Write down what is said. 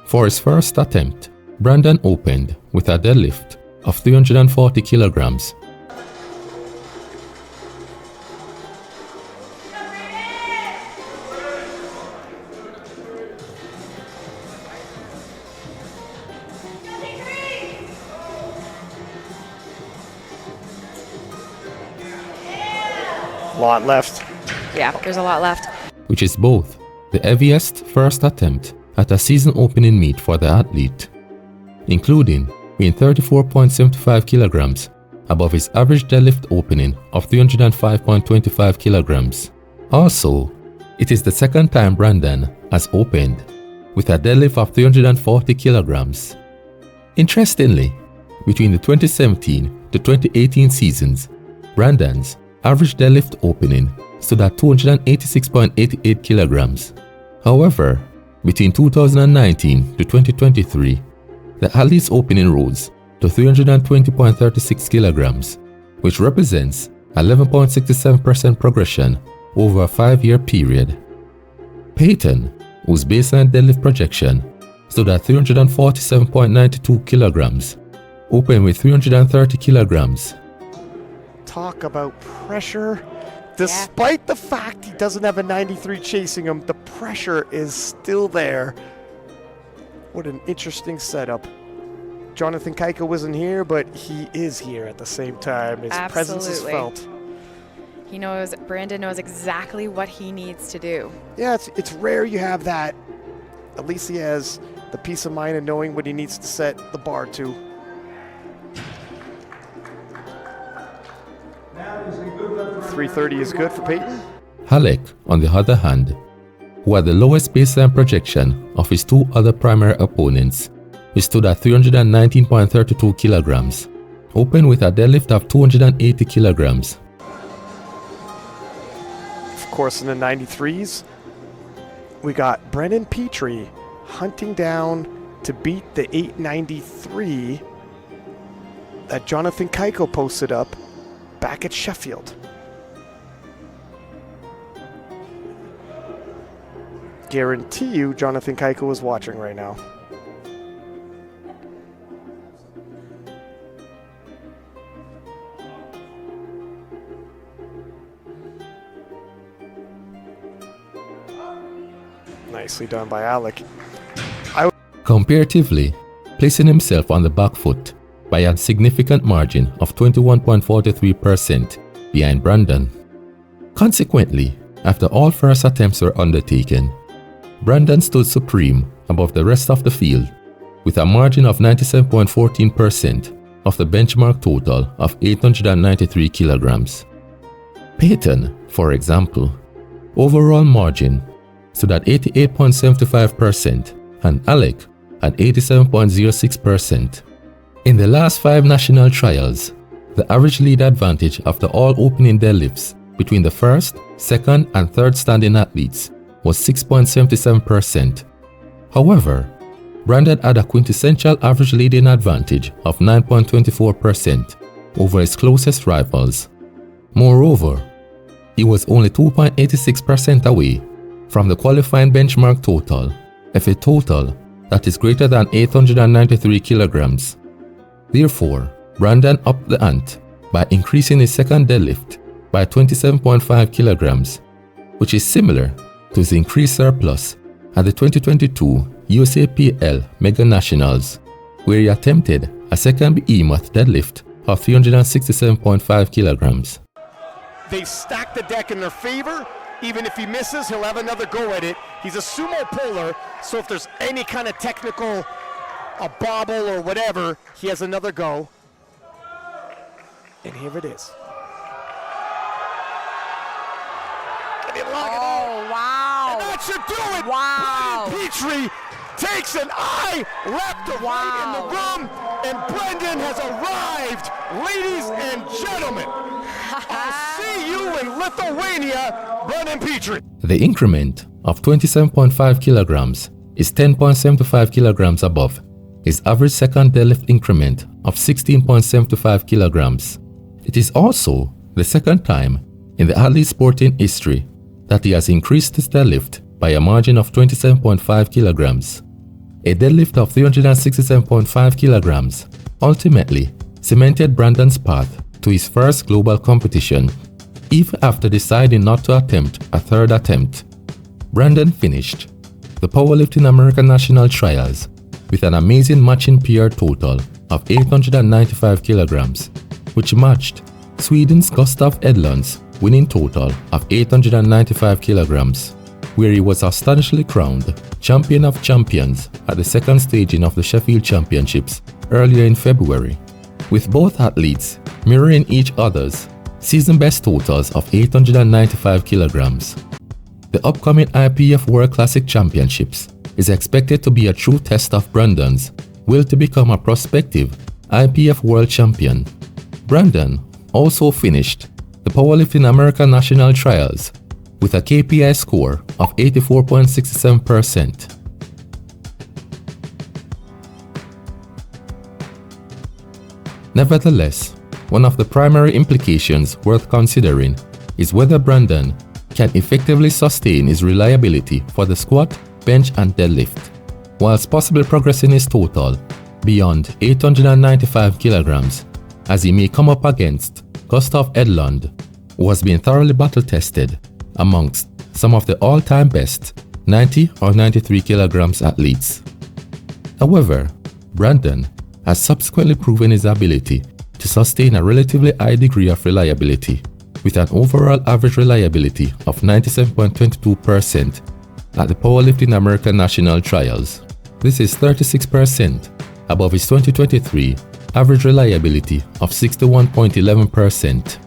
For his first attempt, Brandon opened with a deadlift of 340 kilograms. Lot left. Yeah, there's a lot left. Which is both the heaviest first attempt at a season opening meet for the athlete, including being 34.75 kilograms above his average deadlift opening of 305.25 kilograms. Also, it is the second time Brandon has opened with a deadlift of 340 kilograms. Interestingly, between the 2017 to 2018 seasons, Brandon's average deadlift opening stood at 286.88 kilograms. However, between 2019 to 2023, the athlete's opening rose to 320.36 kilograms, which represents 11.67% progression over a 5-year period. Peyton, whose baseline deadlift projection stood at 347.92 kilograms, opened with 330 kilograms. Talk about pressure. Despite the fact he doesn't have a 93 chasing him, the pressure is still there. What an interesting setup. Jonathan Kaiko wasn't here, but he is here at the same time. His presence is felt. He knows, Brandon knows exactly what he needs to do. Yeah, it's rare you have that. At least he has the peace of mind of knowing what he needs to set the bar to. 330 is good for Peyton. Halleck, on the other hand, who had the lowest baseline projection of his two other primary opponents, who stood at 319.32 kilograms, opened with a deadlift of 280 kilograms. Of course, in the 93s, we got Brennan Pitre hunting down to beat the 893 that Jonathan Kaiko posted up back at Sheffield. Guarantee you Jonathan Kaiko is watching right now. Nicely done by Alec. Comparatively, placing himself on the back foot by a significant margin of 21.43% behind Brandon. Consequently, after all first attempts were undertaken, Brandon stood supreme above the rest of the field with a margin of 97.14% of the benchmark total of 893 kilograms. Peyton, for example, overall margin stood at 88.75% and Alec at 87.06%. In the last 5 national trials, the average lead advantage after all opening deadlifts between the first, second, and third standing athletes was 6.77%. However, Brandon had a quintessential average leading advantage of 9.24% over his closest rivals. Moreover, he was only 2.86% away from the qualifying benchmark total of a total that is greater than 893 kilograms. Therefore, Brandon upped the ante by increasing his second deadlift by 27.5 kilograms, which is similar to his increased surplus at the 2022 USAPL Mega Nationals, where he attempted a second behemoth deadlift of 367.5 kilograms. They stack the deck in their favor. Even if he misses, he'll have another go at it. He's a sumo puller, so if there's any kind of technical, a bobble or whatever, he has another go. And here it is. And he lock it out. Wow. And that should do it. Wow. Brendan Pitre takes an eye left to right in the room, and Brendan has arrived. Ladies and gentlemen, I'll see you in Lithuania, Brendan Pitre. The increment of 27.5 kilograms is 10.75 kilograms above his average second deadlift increment of 16.75 kilograms. It is also the second time in the athlete's sporting history that he has increased his deadlift by a margin of 27.5 kilograms. a deadlift of 367.5 kilograms, ultimately cemented Brandon's path to his first global competition. Even after deciding not to attempt a third attempt, Brandon finished the Powerlifting America National Trials with an amazing matching PR total of 895 kilograms, which matched Sweden's Gustav Edlund's winning total of 895 kilograms, where he was astonishingly crowned Champion of Champions at the second staging of the Sheffield Championships earlier in February, with both athletes mirroring each other's season best totals of 895 kilograms. The upcoming IPF World Classic Championships is expected to be a true test of Brandon's will to become a prospective IPF World Champion. Brandon also finished the Powerlifting America National Trials with a KPI score of 84.67%. Nevertheless, one of the primary implications worth considering is whether Brandon can effectively sustain his reliability for the squat, bench and deadlift, whilst possibly progressing his total beyond 895 kilograms, as he may come up against Gustav Edlund, who has been thoroughly battle-tested amongst some of the all-time best 90 or 93 kilograms athletes. However, Brandon has subsequently proven his ability to sustain a relatively high degree of reliability, with an overall average reliability of 97.22% at the Powerlifting America National Trials. This is 36% above his 2023 average reliability of 61.11%.